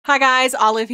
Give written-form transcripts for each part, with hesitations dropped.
Hi guys, Olive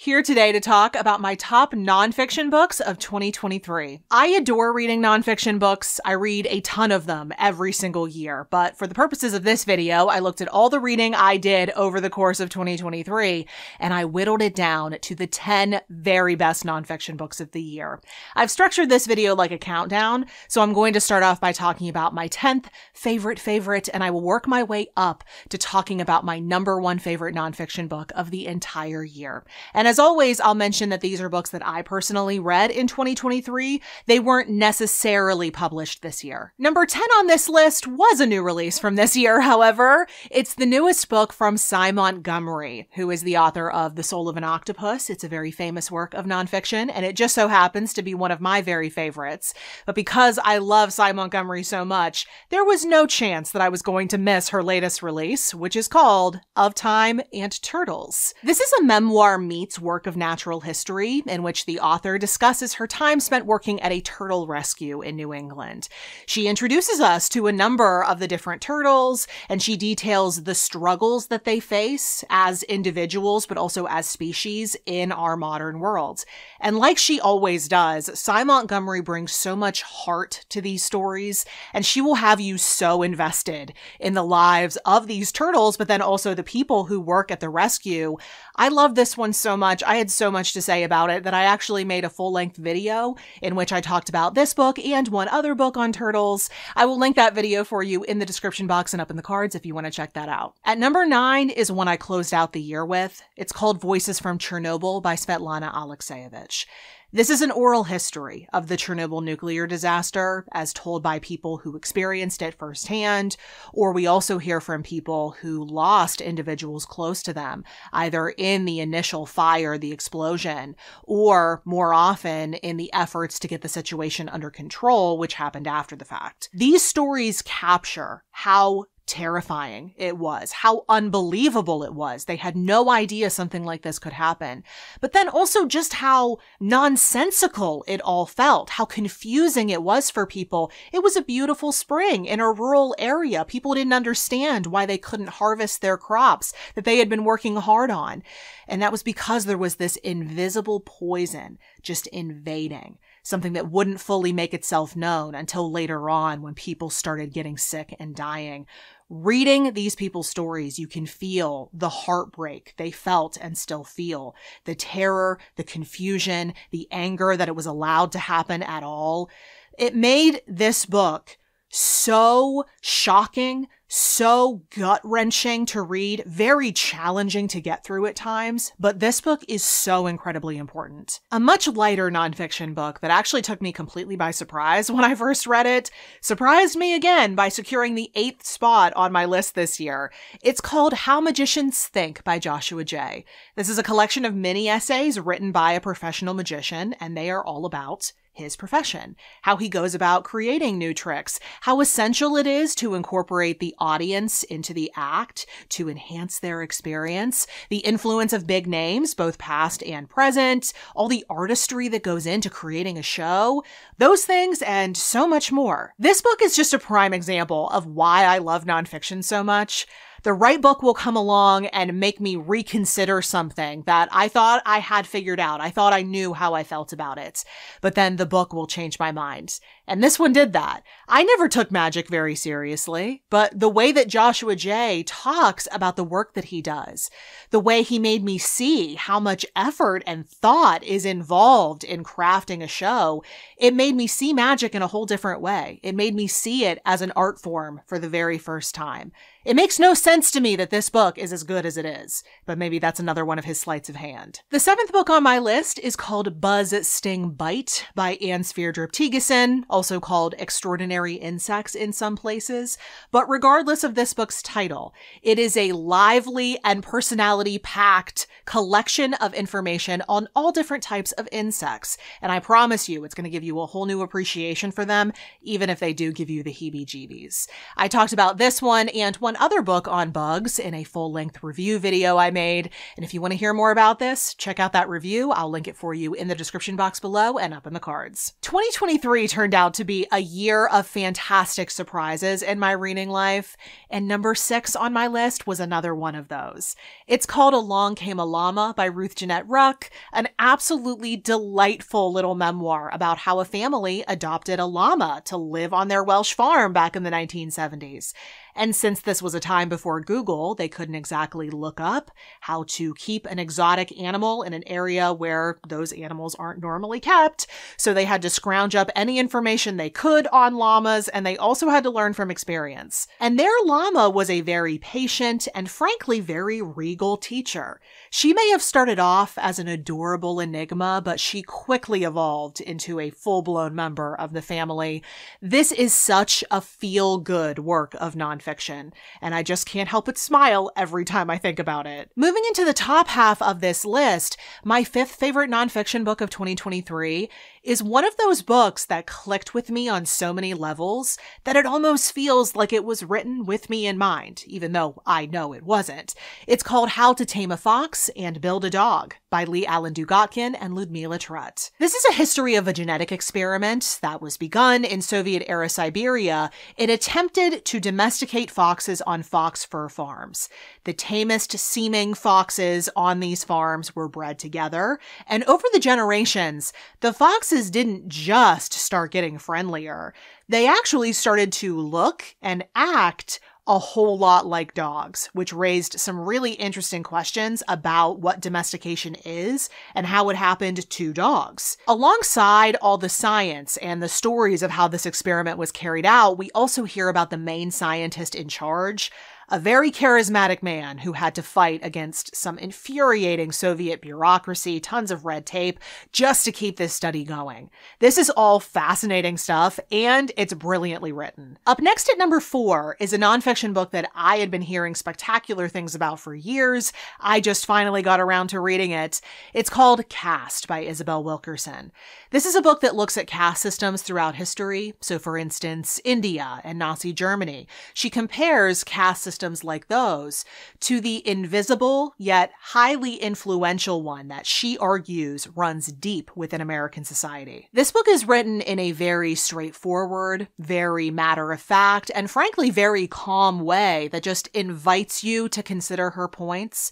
here today to talk about my top nonfiction books of 2023. I adore reading nonfiction books. I read a ton of them every single year, but for the purposes of this video, I looked at all the reading I did over the course of 2023, and I whittled it down to the 10 very best nonfiction books of the year. I've structured this video like a countdown, so I'm going to start off by talking about my 10th favorite, and I will work my way up to talking about my number one favorite nonfiction book of the entire year. And as always, I'll mention that these are books that I personally read in 2023. They weren't necessarily published this year. Number 10 on this list was a new release from this year, however. It's the newest book from Cy Montgomery, who is the author of The Soul of an Octopus. It's a very famous work of nonfiction, and it just so happens to be one of my very favorites. But because I love Cy Montgomery so much, there was no chance that I was going to miss her latest release, which is called Of Time and Turtles. This is a memoir meets work of natural history in which the author discusses her time spent working at a turtle rescue in New England. She introduces us to a number of the different turtles, and she details the struggles that they face as individuals, but also as species in our modern world. And like she always does, Cy Montgomery brings so much heart to these stories, and she will have you so invested in the lives of these turtles, but then also the people who work at the rescue. I love this one so much. I had so much to say about it that I actually made a full-length video in which I talked about this book and one other book on turtles. I will link that video for you in the description box and up in the cards if you want to check that out. At number 9 is one I closed out the year with. It's called Voices from Chernobyl by Svetlana Alexievich. This is an oral history of the Chernobyl nuclear disaster as told by people who experienced it firsthand, or we also hear from people who lost individuals close to them, either in the initial fire, the explosion, or more often in the efforts to get the situation under control, which happened after the fact. These stories capture how terrifying it was, how unbelievable it was. They had no idea something like this could happen. But then also just how nonsensical it all felt, how confusing it was for people. It was a beautiful spring in a rural area. People didn't understand why they couldn't harvest their crops that they had been working hard on. And that was because there was this invisible poison just invading, something that wouldn't fully make itself known until later on when people started getting sick and dying. Reading these people's stories, you can feel the heartbreak they felt and still feel, the terror, the confusion, the anger that it was allowed to happen at all. It made this book so shocking, so gut-wrenching to read, very challenging to get through at times, but this book is so incredibly important. A much lighter nonfiction book that actually took me completely by surprise when I first read it, surprised me again by securing the 8th spot on my list this year. It's called How Magicians Think by Joshua Jay. This is a collection of mini essays written by a professional magician, and they are all about his profession, how he goes about creating new tricks, how essential it is to incorporate the audience into the act to enhance their experience, the influence of big names, both past and present, all the artistry that goes into creating a show, those things and so much more. This book is just a prime example of why I love nonfiction so much. The right book will come along and make me reconsider something that I thought I had figured out. I thought I knew how I felt about it. But then the book will change my mind. And this one did that. I never took magic very seriously, but the way that Joshua Jay talks about the work that he does, the way he made me see how much effort and thought is involved in crafting a show, it made me see magic in a whole different way. It made me see it as an art form for the very first time. It makes no sense to me that this book is as good as it is, but maybe that's another one of his sleights of hand. The 7th book on my list is called Buzz, Sting, Bite by Anne Sverdrup Thygesen, also called Extraordinary Insects in some places. But regardless of this book's title, it is a lively and personality-packed collection of information on all different types of insects. And I promise you, it's going to give you a whole new appreciation for them, even if they do give you the heebie-jeebies. I talked about this one and one other book on bugs in a full-length review video I made. And if you want to hear more about this, check out that review. I'll link it for you in the description box below and up in the cards. 2023 turned out out to be a year of fantastic surprises in my reading life, and number 6 on my list was another one of those. It's called Along Came a Llama by Ruth Jeanette Ruck, an absolutely delightful little memoir about how a family adopted a llama to live on their Welsh farm back in the 1970s. And since this was a time before Google, they couldn't exactly look up how to keep an exotic animal in an area where those animals aren't normally kept. So they had to scrounge up any information they could on llamas, and they also had to learn from experience. And their llama was a very patient and frankly very regal teacher. She may have started off as an adorable enigma, but she quickly evolved into a full-blown member of the family. This is such a feel-good work of nonfiction, and I just can't help but smile every time I think about it. Moving into the top half of this list, my 5th favorite nonfiction book of 2023 is one of those books that clicked with me on so many levels that it almost feels like it was written with me in mind, even though I know it wasn't. It's called How to Tame a Fox and Build a Dog by Lee Allen Dugatkin and Ludmila Trut. This is a history of a genetic experiment that was begun in Soviet-era Siberia. It attempted to domesticate foxes on fox fur farms. The tamest seeming foxes on these farms were bred together, and over the generations, the foxes didn't just start getting friendlier. They actually started to look and act a whole lot like dogs, which raised some really interesting questions about what domestication is and how it happened to dogs. Alongside all the science and the stories of how this experiment was carried out, we also hear about the main scientist in charge, a very charismatic man who had to fight against some infuriating Soviet bureaucracy, tons of red tape, just to keep this study going. This is all fascinating stuff, and it's brilliantly written. Up next at number 4 is a nonfiction book that I had been hearing spectacular things about for years. I just finally got around to reading it. It's called Caste by Isabel Wilkerson. This is a book that looks at caste systems throughout history. So for instance, India and Nazi Germany. She compares caste systems like those to the invisible yet highly influential one that she argues runs deep within American society. This book is written in a very straightforward, very matter-of-fact, and frankly very calm way that just invites you to consider her points.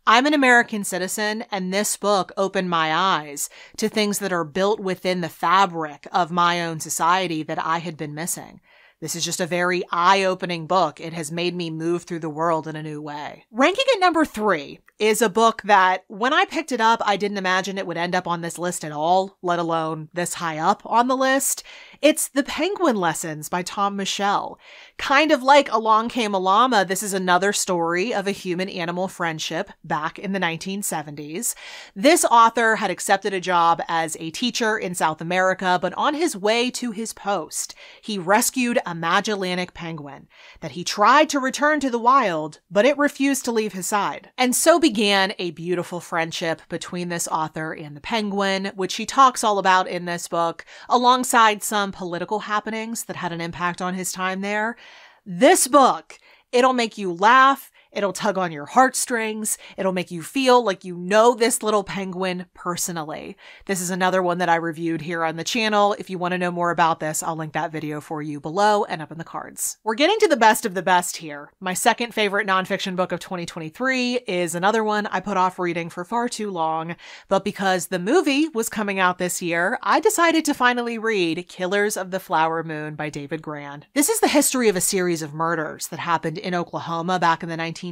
I'm an American citizen, and this book opened my eyes to things that are built within the fabric of my own society that I had been missing. This is just a very eye-opening book. It has made me move through the world in a new way. Ranking at number 3 is a book that, when I picked it up, I didn't imagine it would end up on this list at all, let alone this high up on the list. It's The Penguin Lessons by Tom Michel. Kind of like Along Came a Llama, this is another story of a human-animal friendship back in the 1970s. This author had accepted a job as a teacher in South America, but on his way to his post, he rescued a Magellanic penguin that he tried to return to the wild, but it refused to leave his side. And so began a beautiful friendship between this author and the penguin, which he talks all about in this book, alongside some political happenings that had an impact on his time there. This book, it'll make you laugh. It'll tug on your heartstrings. It'll make you feel like you know this little penguin personally. This is another one that I reviewed here on the channel. If you want to know more about this, I'll link that video for you below and up in the cards. We're getting to the best of the best here. My second favorite nonfiction book of 2023 is another one I put off reading for far too long, but because the movie was coming out this year, I decided to finally read Killers of the Flower Moon by David Grann. This is the history of a series of murders that happened in Oklahoma back in the 1920s.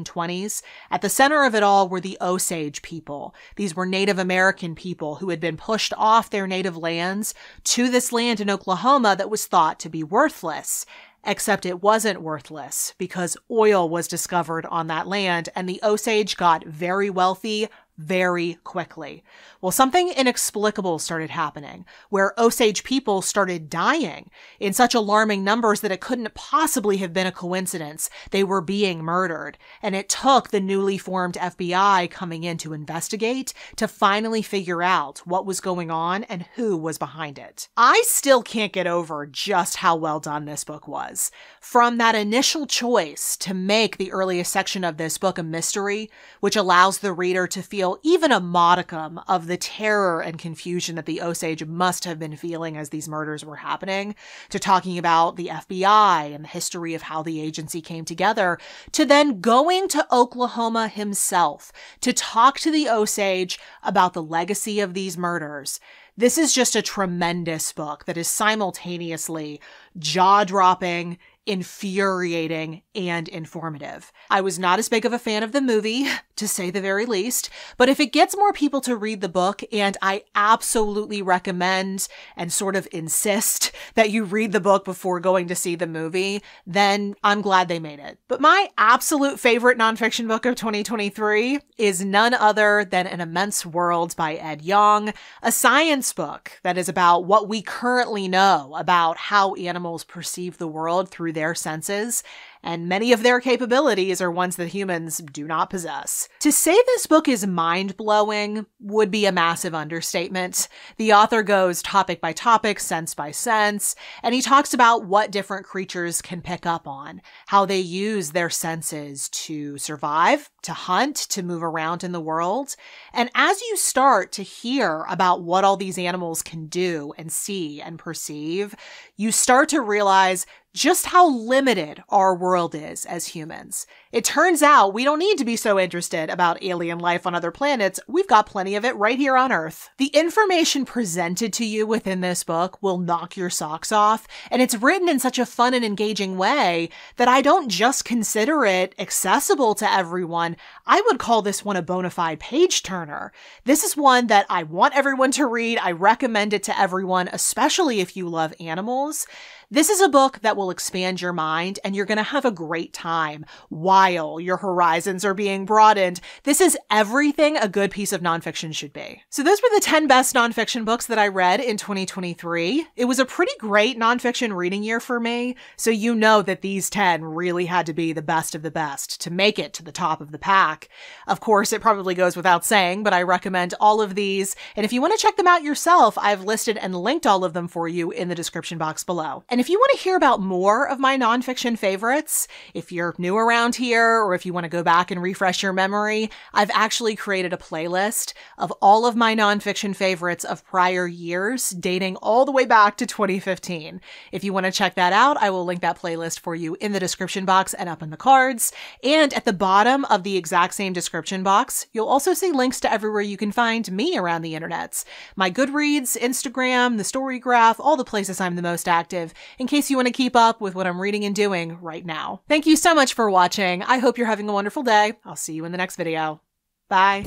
At the center of it all were the Osage people. These were Native American people who had been pushed off their native lands to this land in Oklahoma that was thought to be worthless. Except it wasn't worthless because oil was discovered on that land and the Osage got very wealthy very quickly. Well, something inexplicable started happening where Osage people started dying in such alarming numbers that it couldn't possibly have been a coincidence. They were being murdered, and it took the newly formed FBI coming in to investigate to finally figure out what was going on and who was behind it. I still can't get over just how well done this book was. From that initial choice to make the earliest section of this book a mystery, which allows the reader to feel feel even a modicum of the terror and confusion that the Osage must have been feeling as these murders were happening, to talking about the FBI and the history of how the agency came together, to then going to Oklahoma himself to talk to the Osage about the legacy of these murders. This is just a tremendous book that is simultaneously jaw-dropping, infuriating, and informative. I was not as big of a fan of the movie, to say the very least, but if it gets more people to read the book, and I absolutely recommend and sort of insist that you read the book before going to see the movie, then I'm glad they made it. But my absolute favorite nonfiction book of 2023 is none other than An Immense World by Ed Yong, a science book that is about what we currently know about how animals perceive the world through their senses, and many of their capabilities are ones that humans do not possess. To say this book is mind-blowing would be a massive understatement. The author goes topic by topic, sense by sense, and he talks about what different creatures can pick up on, how they use their senses to survive, to hunt, to move around in the world. And as you start to hear about what all these animals can do and see and perceive, you start to realize just how limited our world is as humans. It turns out we don't need to be so interested about alien life on other planets. We've got plenty of it right here on Earth. The information presented to you within this book will knock your socks off, and it's written in such a fun and engaging way that I don't just consider it accessible to everyone. I would call this one a bona fide page turner. This is one that I want everyone to read. I recommend it to everyone, especially if you love animals. This is a book that will expand your mind, and you're going to have a great time while your horizons are being broadened. This is everything a good piece of nonfiction should be. So those were the 10 best nonfiction books that I read in 2023. It was a pretty great nonfiction reading year for me, so you know that these 10 really had to be the best of the best to make it to the top of the pack. Of course, it probably goes without saying, but I recommend all of these, and if you want to check them out yourself, I've listed and linked all of them for you in the description box below. And if you want to hear about more of my nonfiction favorites, if you're new around here, or if you want to go back and refresh your memory, I've actually created a playlist of all of my nonfiction favorites of prior years, dating all the way back to 2015. If you want to check that out, I will link that playlist for you in the description box and up in the cards. And at the bottom of the exact same description box, you'll also see links to everywhere you can find me around the internets. My Goodreads, Instagram, the Story Graph, all the places I'm the most active, in case you want to keep up with what I'm reading and doing right now. Thank you so much for watching. I hope you're having a wonderful day. I'll see you in the next video. Bye.